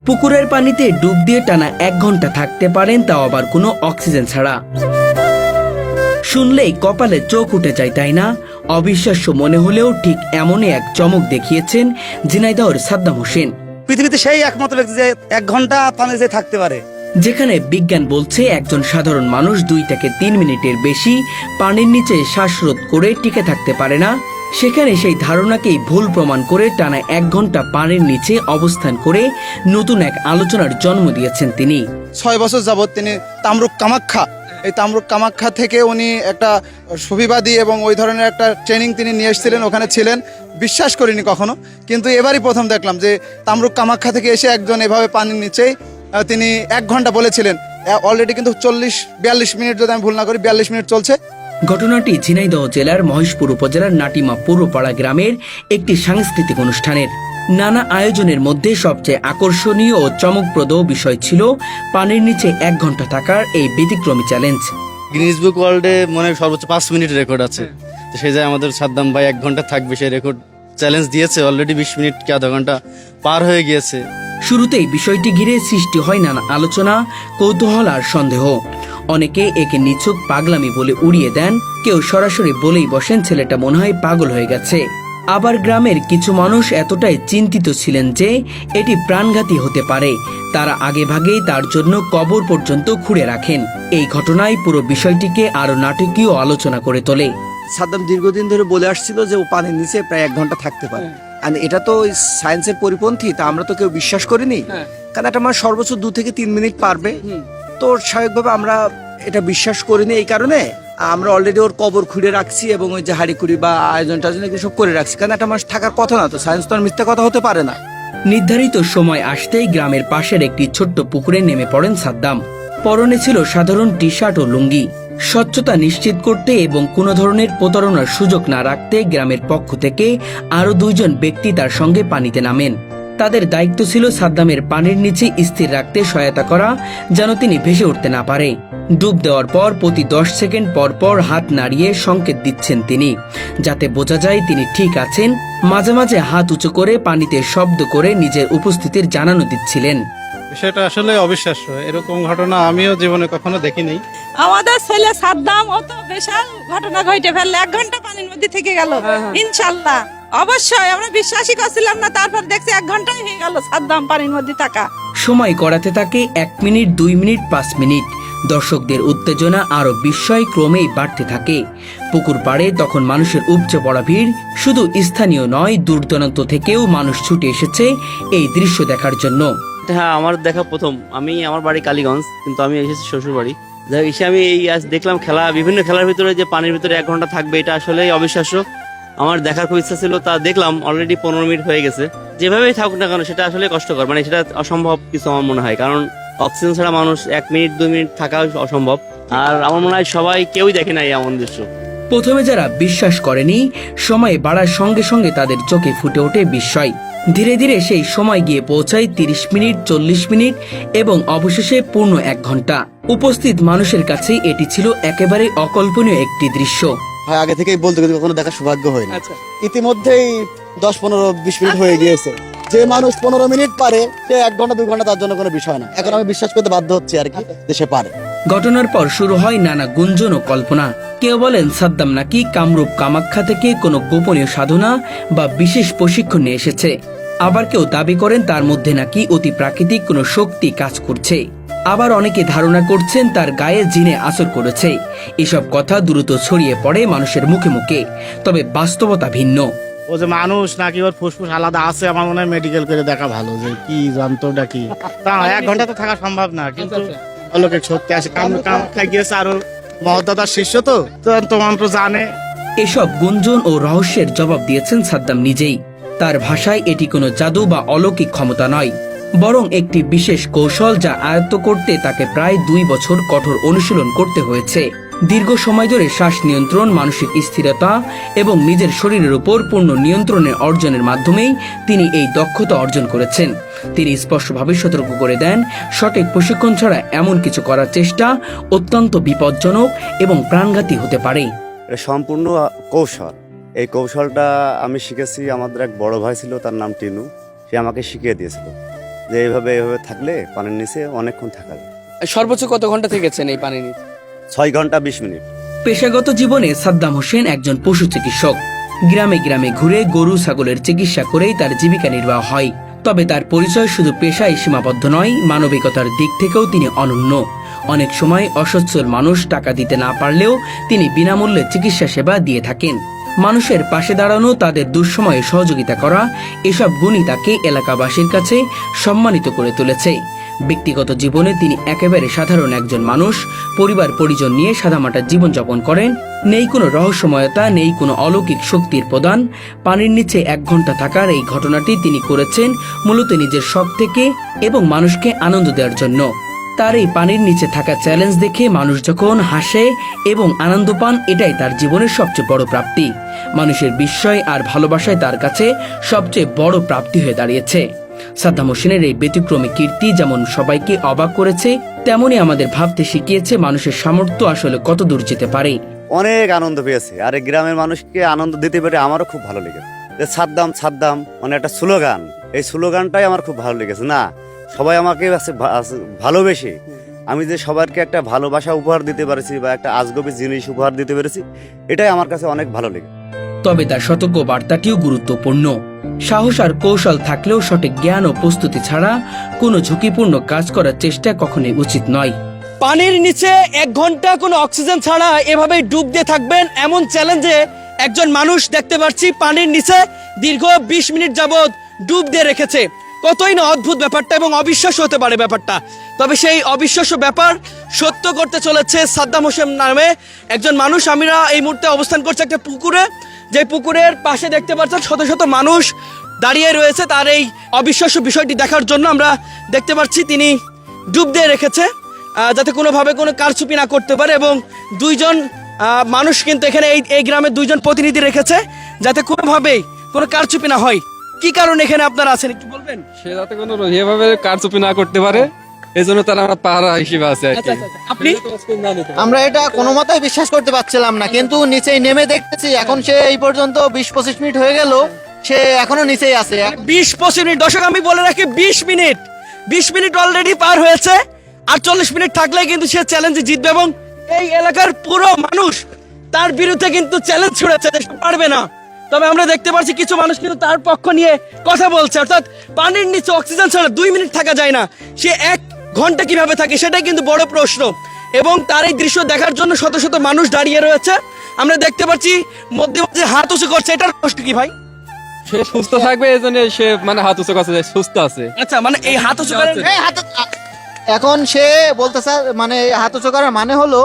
পুকুরের পানিতে ডুব দিয়ে টানা 1 ঘন্টা থাকতে পারেন, তাও আবার কোনো অক্সিজেন ছাড়া। শুনলেই কপালে চোখ উঠে যায়, তাই না? অবিশ্বাস্য মনে হলেও ঠিক এমনই এক চমক দেখিয়েছেন ঝিনাইদহের সাদ্দাম হোসেন। পৃথিবীতে সেই একমাত্র ব্যক্তি যে 1 ঘন্টা পানিতে থাকতে পারে। যেখানে বিজ্ঞান বলছে একজন সাধারণ মানুষ 2 থেকে 3 মিনিটের বেশি পানির নিচে শ্বাসরোধ করে টিকে থাকতে পারে না, সেখানে সেই ধারণাকেই ভুল প্রমাণ করে টানা 1 ঘন্টা পানির নিচে অবস্থান করে নতুন এক আলোচনার জন্ম দিয়েছেন তিনি। 6 বছর যাবৎ তিনি তামরুক কামাখ্যা, এই তামরুক কামাখ্যা থেকে উনি একটা সুবিবাদী এবং ওই ধরনের একটা ট্রেনিং তিনি নিয়ে এসেছিলেন, ওখানে ছিলেন। বিশ্বাস করিনি কখনো, কিন্তু এবারই প্রথম দেখলাম যে তামরুক কামাখ্যা থেকে এসে একজন এভাবে পানির নিচেই তিনি 1 ঘন্টা বলেছিলেন। অলরেডি কিন্তু 42 মিনিট, যদি আমি ভুল না করি 42 মিনিট চলছে। ঘটনাটি ঝিনাইদহ জেলার মহেশপুর উপজেলার নাটিমা পূর্বপাড়া গ্রামের একটি সাংস্কৃতিক অনুষ্ঠানের। নানা আয়োজনের মধ্যে সবচেয়ে আকর্ষণীয় ও চমকপ্রদ বিষয় ছিল পানির নিচে 1 ঘন্টা থাকার এই ব্যতিক্রমী চ্যালেঞ্জ। গিনেস বুক ওয়ার্ল্ডে মনে হয় সর্বোচ্চ 5 মিনিট রেকর্ড আছে। তো সেই যায় আমাদের সাদ্দাম ভাই 1 ঘন্টা থাকবে, সেই রেকর্ড চ্যালেঞ্জ দিয়েছে। অলরেডি 20 মিনিট কি আধা ঘন্টা পার হয়ে গিয়েছে। শুরুতেই বিষয়টি ঘিরে সৃষ্টি হয় নানা আলোচনা, কৌতূহল আর সন্দেহ। অনেকে একে নিছক পাগলামি বলে উড়িয়ে দেন, কেউ সরাসরি বলেই বসেন ছেলেটা মনে হয় পাগল হয়ে গেছে। আবার গ্রামের কিছু মানুষ এতটাই চিন্তিত ছিলেন যে এটি প্রাণঘাতী হতে পারে, তারা আগেভাগেই তার জন্য কবর পর্যন্ত খুঁড়ে রাখেন। এই ঘটনায় পুরো বিষয়টিকে আরো নাটকীয় আলোচনা করে তোলে। সাদ্দাম দীর্ঘদিন ধরে বলে আসছিল যে ও পানির নিচে প্রায় 1 ঘন্টা থাকতে পারে, আর এটা তো সায়েন্সের পরিপন্থী, তা আমরা তো কেউ বিশ্বাস করিনি। কারণ একটা মানুষ সর্বোচ্চ 2 থেকে 3 মিনিট পারবে, তো স্বাভাবিকভাবে আমরা এটা বিশ্বাস করিনি। এই কারণে আমরা অলরেডি ওর কবর খুঁড়ে রাখছি এবং ওই যে হাড়িকুড়ি বা আয়োজন টায়োজন এগুলো সব করে রাখছি, কারণ একটা মানুষ থাকার কথা না, তো সায়েন্স তো আর মিথ্যা কথা হতে পারে না। নির্ধারিত সময় আসতেই গ্রামের পাশের একটি ছোট্ট পুকুরে নেমে পড়েন সাদ্দাম। পরনে ছিল সাধারণ টি শার্ট ও লুঙ্গি। স্বচ্ছতা নিশ্চিত করতে এবং কোনো ধরনের প্রতারণার সুযোগ না রাখতে গ্রামের পক্ষ থেকে আরো 2 জন ব্যক্তি তার সঙ্গে পানিতে নামেন। তাদের দায়িত্ব ছিল সাদ্দামের পানির নিচে স্থির রাখতে সহায়তা করা, যেন তিনি ভেসে উঠতে না পারে। ডুব দেওয়ার পর প্রতি 10 সেকেন্ড পর পর হাত নাড়িয়ে সংকেত দিচ্ছেন তিনি, যাতে বোঝা যায় তিনি ঠিক আছেন। মাঝে মাঝে হাত উঁচু করে পানিতে শব্দ করে নিজের উপস্থিতির জানানো দিচ্ছিলেন। বিষয়টা আসলে অবিশ্বাস্য, এরকম ঘটনা আমিও জীবনে কখনো দেখিনি। আমাদের ছেলে সাদ্দাম অত বিশাল ঘটনা ঘটে ফেললে 1 ঘন্টা পানির মধ্যে থেকে গেল। ইনশাল্লাহ অবশ্যই আমরা বিশ্বাসই করছিলাম না, তারপর দেখছি 1 ঘন্টাই হয়ে গেল সাদ্দাম পানির মধ্যে থাকা। সময় গড়াতে থাকে 1 মিনিট, 2 মিনিট, 5 মিনিট। দর্শকদের উত্তেজনা আরো বিস্ময় ক্রমেই বাড়তে থাকে। পুকুর পাড়ে তখন মানুষের উপচে পড়া ভিড়। শুধু স্থানীয় নয়, দূর দূরান্ত থেকেও মানুষ ছুটে এসেছে এই দৃশ্য দেখার জন্য। হ্যাঁ, আমার দেখা প্রথম। আমার বাড়ি কালীগঞ্জ, কিন্তু আমি এসেছি শ্বশুর বাড়ি। এসে আমি এই আজ দেখলাম খেলা, বিভিন্ন খেলার ভিতরে যে পানির ভিতরে 1 ঘন্টা থাকবে, এটা আসলেই অবিশ্বাস্য। আমার দেখার খুব ইচ্ছা ছিল, তা দেখলাম অলরেডি 15 মিনিট হয়ে গেছে। যেভাবেই থাকুক না কেন সেটা আসলে কষ্টকর, মানে সেটা অসম্ভব কিছু আমার মনে হয়, কারণ অক্সিজেন ছাড়া মানুষ 1 মিনিট 2 মিনিট থাকা অসম্ভব। আর আমার মনে হয় সবাই কেউই দেখে নাই এমন দৃশ্য। প্রথমে যারা বিশ্বাস করেনি, সময় বাড়ার সঙ্গে সঙ্গে তাদের চোখে ফুটে ওঠে বিস্ময়। ধীরে ধীরে সেই সময় গিয়ে পৌঁছায় 30 মিনিট, 40 মিনিট এবং অবশেষে পূর্ণ 1 ঘন্টা। উপস্থিত মানুষের কাছে এটি ছিল একেবারে অকল্পনীয় একটি দৃশ্য। হয় আগে থেকেই বলতে, কিন্তু কখনো দেখার সৌভাগ্য হয়নি। ইতিমধ্যেই 10, 15, 20 মিনিট হয়ে গিয়েছে। যে মানুষ 15 মিনিট পারে, সে 1 ঘন্টা 2 ঘন্টা তার জন্য কোনো বিষয় না। এখন আমি বিশ্বাস করতে বাধ্য হচ্ছি আর কি, যে সে পারে। ঘটনার পর শুরু হয় নানা গুঞ্জন ও কল্পনা। কেউ বলেন সাদ্দাম নাকি কামরূপ কামাখ্যা থেকে কোনো গোপনীয় সাধনা বা বিশেষ প্রশিক্ষণ নিয়ে এসেছে। আবার কেউ দাবি করেন তার মধ্যে নাকি অতি প্রাকৃতিক কোনো শক্তি কাজ করছে। আবার অনেকে ধারণা করছেন তার গায়ে জিনে আসর করেছে। এসব কথা দ্রুত ছড়িয়ে পড়ে মানুষের মুখে মুখে, তবে বাস্তবতা ভিন্ন। ও যে মানুষ নাকি ওর ফুসফুস আলাদা আছে, আমার মনে হয় মেডিকেল করে দেখা ভালো, যে কি যন্ত্রটা কি। তা 1 ঘন্টা তো থাকা সম্ভব না, কিন্তু অলৌকিক শক্তি আসে। কামাখ্যা গিয়েছে আরো মহদাদার শিষ্য, তো তন্ত্র জানে। এসব গুঞ্জন ও রহস্যের জবাব দিয়েছেন সাদ্দাম নিজেই। তার ভাষায় এটি কোনো জাদু বা অলৌকিক ক্ষমতা নয়, বরং একটি বিশেষ কৌশল, যা আয়ত্ত করতে তাকে প্রায় 2 বছর কঠোর অনুশীলন করতে হয়েছে। দীর্ঘ সময় ধরে শ্বাস নিয়ন্ত্রণ, মানসিক স্থিরতা এবং নিজের শরীরের উপর পূর্ণ নিয়ন্ত্রণের অর্জনের মাধ্যমেই তিনি এই দক্ষতা অর্জন করেছেন। তিনি স্পষ্টভাবে সতর্ক করে দেন, সঠিক প্রশিক্ষণ ছাড়া এমন কিছু করার চেষ্টা অত্যন্ত বিপজ্জনক এবং প্রাণঘাতী হতে পারে। এটা সম্পূর্ণ কৌশল। এই কৌশলটা আমি শিখেছি, আমাদের এক বড় ভাই ছিল, তার নাম টিনু। সে আমাকে শিখিয়ে দিয়েছিল যে এইভাবে থাকলে পানির নিচে অনেকক্ষণ থাকা যায়। সর্বোচ্চ কত ঘন্টা থেকেছেন এই পানির নিচে? 6 ঘন্টা 20 মিনিট। পেশাগত জীবনে সাদ্দাম হোসেন একজন পশু চিকিৎসক। গ্রামে গ্রামে ঘুরে গরু ছাগলের চিকিৎসা করেই তার জীবিকা নির্বাহ হয়। তবে তার পরিচয় শুধু পেশায় সীমাবদ্ধ নয়, মানবিকতার দিক থেকেও তিনি অনন্য। অনেক সময় অসচ্ছল মানুষ টাকা দিতে না পারলেও তিনি বিনামূল্যে চিকিৎসা সেবা দিয়ে থাকেন। মানুষের পাশে দাঁড়ানো, তাদের দুঃসময়ে সহযোগিতা করা, এসব গুণই তাকে এলাকাবাসীর কাছে সম্মানিত করে তুলেছে। ব্যক্তিগত জীবনে তিনি একেবারে সাধারণ একজন মানুষ। পরিবার পরিজন নিয়ে সাদামাটা জীবনযাপন করেন। নেই কোনো রহস্যময়তা, নেই কোনো অলৌকিক শক্তির প্রদান। পানির নিচে 1 ঘন্টা থাকার এই ঘটনাটি তিনি করেছেন মূলত নিজের শখ থেকে এবং মানুষকে আনন্দ দেওয়ার জন্য। তার এই পানির নিচে থাকা চ্যালেঞ্জ দেখে মানুষ যখন হাসে এবং আনন্দ পান, এটাই তার জীবনের সবচেয়ে বড় প্রাপ্তি। মানুষের বিস্ময় আর ভালোবাসায় তার কাছে সবচেয়ে বড় প্রাপ্তি হয়ে দাঁড়িয়েছে। সাদ্দাম হোসেনের এই ব্যতিক্রমী কীর্তি যেমন সবাইকে অবাক করেছে, তেমনি আমাদের ভাবতে শিখিয়েছে মানুষের সামর্থ্য আসলে কত দূর যেতে পারে। অনেক আনন্দ পেয়েছি, আর এই গ্রামের মানুষকে আনন্দ দিতে পেরে আমারও খুব ভালো লেগেছে। যে সাদ্দাম সাদ্দাম মানে একটা স্লোগান, এই স্লোগানটাই আমার খুব ভালো লেগেছে। না, সবাই আমাকে ভালোবেসে আমি যে সবাইকে একটা ভালোবাসা উপহার দিতে পেরেছি বা একটা আজগবি জিনিস উপহার দিতে পেরেছি, এটাই আমার কাছে অনেক ভালো লেগেছে। তবে তার সতর্ক বার্তাটিও গুরুত্বপূর্ণ। সাহস আর কৌশল থাকলেও সঠিক জ্ঞান ও প্রস্তুতি ছাড়া কোনো ঝুঁকিপূর্ণ কাজ করার চেষ্টা কখনোই উচিত নয়। পানির নিচে 1 ঘন্টা কোনো অক্সিজেন ছাড়া এভাবে ডুব দিয়ে থাকবেন, এমন চ্যালেঞ্জে একজন মানুষ দেখতে পাচ্ছি পানির নিচে দীর্ঘ 20 মিনিট যাবৎ ডুব দিয়ে রেখেছে। কতই না অদ্ভুত ব্যাপারটা এবং অবিশ্বাস্য হতে পারে ব্যাপারটা। তবে সেই অবিশ্বাস্য ব্যাপার সত্য করতে চলেছে সাদ্দাম হোসেন নামে একজন মানুষ। আমরা এই মুহূর্তে অবস্থান করছি একটা পুকুরে, যে পুকুরের পাশে দেখতে পাচ্ছেন শত শত মানুষ দাঁড়িয়ে রয়েছে তার এই অবিশ্বাস্য বিষয়টি দেখার জন্য। আমরা দেখতে পাচ্ছি তিনি ডুব দিয়ে রেখেছে যাতে কোনোভাবে কোনো কারচুপি না করতে পারে, এবং 2 জন মানুষ কিন্তু এখানে এই গ্রামে 2 জন প্রতিনিধি রেখেছে যাতে কোনোভাবেই কোনো কারচুপি না হয়। কি কারণ এখানে আপনারা আছেন একটু বলবেন? সে যাতে কোনো এভাবে কারচুপি না করতে পারে, এই জন্য তারা আমরা পাহারা হিসেবে আছে আর কি। আপনি? আমরা এটা কোনো মতেই বিশ্বাস করতে পারছিলাম না, কিন্তু নিচে নেমে দেখতেছি এখন সে এই পর্যন্ত 20-25 মিনিট হয়ে গেল, সে এখনো নিচেই আছে। 20-25 মিনিট, দর্শক আমি বলে রাখি 20 মিনিট অলরেডি পার হয়েছে। আর 40 মিনিট থাকলে কিন্তু সে চ্যালেঞ্জে জিতবে, এবং এই এলাকার পুরো মানুষ তার বিরুদ্ধে কিন্তু চ্যালেঞ্জ ছুড়েছে যে সে পারবে না। তবে আমরা দেখতে পাচ্ছি কিছু মানুষ কিন্তু তার পক্ষ নিয়ে কথা বলছে, অর্থাৎ পানির নিচে অক্সিজেন ছাড়া 2 মিনিট থাকা যায় না, সে 1 ঘন্টা কিভাবে থাকে সেটাই কিন্তু বড় প্রশ্ন। এবং তার এই দৃশ্য দেখার জন্য শত শত মানুষ দাঁড়িয়ে রয়েছে। আমরা দেখতে পাচ্ছি মধ্যে মধ্যে হাত উঁচু করছে, এটার প্রশ্ন কি ভাই? সে সুস্থ থাকবে এই জন্য সে মানে হাত উঁচু করছে, সুস্থ আছে। আচ্ছা, মানে এই হাত উঁচু করেন এখন সে বলতেছে মানে হাত উঁচু করার মানে হলো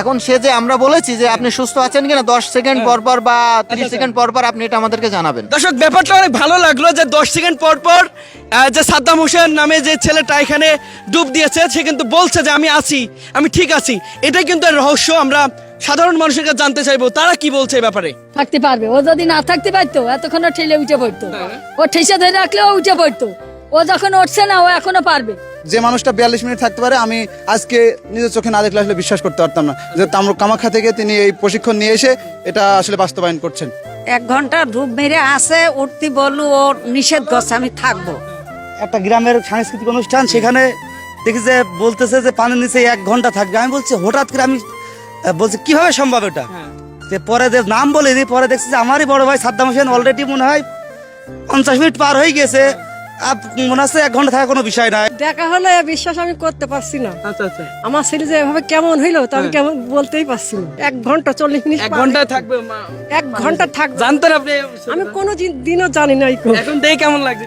এখন সে যে আমরা বলেছি যে আপনি সুস্থ আছেন কিনা 10 সেকেন্ড পর পর বা 30 সেকেন্ড পর পর আপনি এটা আমাদেরকে জানাবেন। দর্শক ব্যাপারটা অনেক ভালো লাগলো যে 10 সেকেন্ড পর পর যে সাদ্দাম হোসেন নামে যে ছেলেটা এখানে ডুব দিয়েছে সে কিন্তু বলছে যে আমি আছি, আমি ঠিক আছি। এটাই কিন্তু এর রহস্য। আমরা সাধারণ মানুষের কাছে জানতে চাইবো তারা কি বলছে এই ব্যাপারে। থাকতে পারবে, ও যদি না থাকতে পারতো এতক্ষণ ঠেলে উঠে পড়তো, ও ঠেসে ধরে রাখলে ও উঠে পড়তো। ও যখন উঠছে না, ও এখনো পারবে। যে মানুষটা 42 মিনিট থাকতে পারে, আমি আজকে নিজের চোখে না দেখলে আসলে বিশ্বাস করতে পারতাম না যে তাম্রক কামাখ্যা থেকে তিনি এই প্রশিক্ষণ নিয়ে এসে এটা আসলে বাস্তবায়ন করছেন। 1 ঘন্টা ডুব মেরে আসে, উঠতে বললু ও নিষেধ করছে আমি থাকবো। একটা গ্রামের সাংস্কৃতিক অনুষ্ঠান, সেখানে দেখি যে বলতেছে যে পানির নিচে 1 ঘন্টা থাকবে। আমি বলছি হঠাৎ করে আমি বলছি কিভাবে সম্ভব এটা। যে পরে যে নাম বলে দিই, পরে দেখছি যে আমারই বড় ভাই সাদ্দাম হোসেন অলরেডি মনে হয় 50 মিনিট পার হয়ে গেছে। মনে হচ্ছে 1 ঘন্টা থাকা কোনো বিষয় নয়। দেখা হলে বিশ্বাস আমি করতে পারছি না। আচ্ছা আচ্ছা, আমার ছেলে যে এভাবে কেমন হইলো তা আমি কেমন বলতেই পারছি না। 1 ঘন্টা 40 মিনিট 1 ঘন্টা থাকবে। 1 ঘন্টা থাকবে জানতেন আপনি? আমি কোনো দিনও জানি না। এখন দেখে কেমন লাগছে?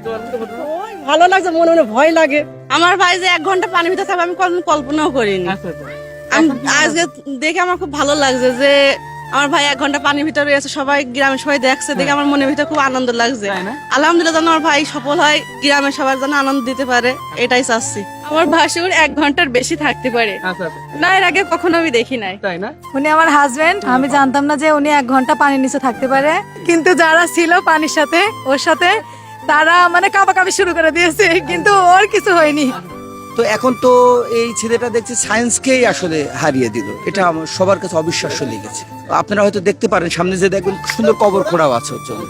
ওই ভালো লাগছে, মনে মনে ভয় লাগে। আমার ভাই যে 1 ঘন্টা পানির ভিতরে থাকবে আমি কখনো কল্পনাও করিনি। আমি আজকে দেখে আমার খুব ভালো লাগছে যে আমার ভাই 1 ঘন্টা পানির ভিতরে আছে, সবাই গ্রামের সবাই দেখছে, দেখে আমার মনের ভিতরে খুব আনন্দ লাগছে। আলহামদুলিল্লাহ যেন আমার ভাই সফল হয়, গ্রামের সবার জন্য আনন্দ দিতে পারে, এটাই চাচ্ছি। আমার ভাসুর 1 ঘন্টার বেশি থাকতে পারে না, এর আগে কখনো আমি দেখি নাই। তাই না? উনি আমার হাজবেন্ড, আমি জানতাম না যে উনি 1 ঘন্টা পানির নিচে থাকতে পারে, কিন্তু যারা ছিল পানির সাথে ওর সাথে তারা মানে কাঁপাকাঁপি শুরু করে দিয়েছে, কিন্তু ওর কিছু হয়নি। তো এখন তো এই ছেলেটা দেখছি সায়েন্সকেই আসলে হারিয়ে দিল, এটা আমার সবার কাছে অবিশ্বাস্য লেগেছে। আপনারা হয়তো দেখতে পারেন, সামনে যে দেখবেন সুন্দর কবর খোঁড়াও আছে ওর জন্য।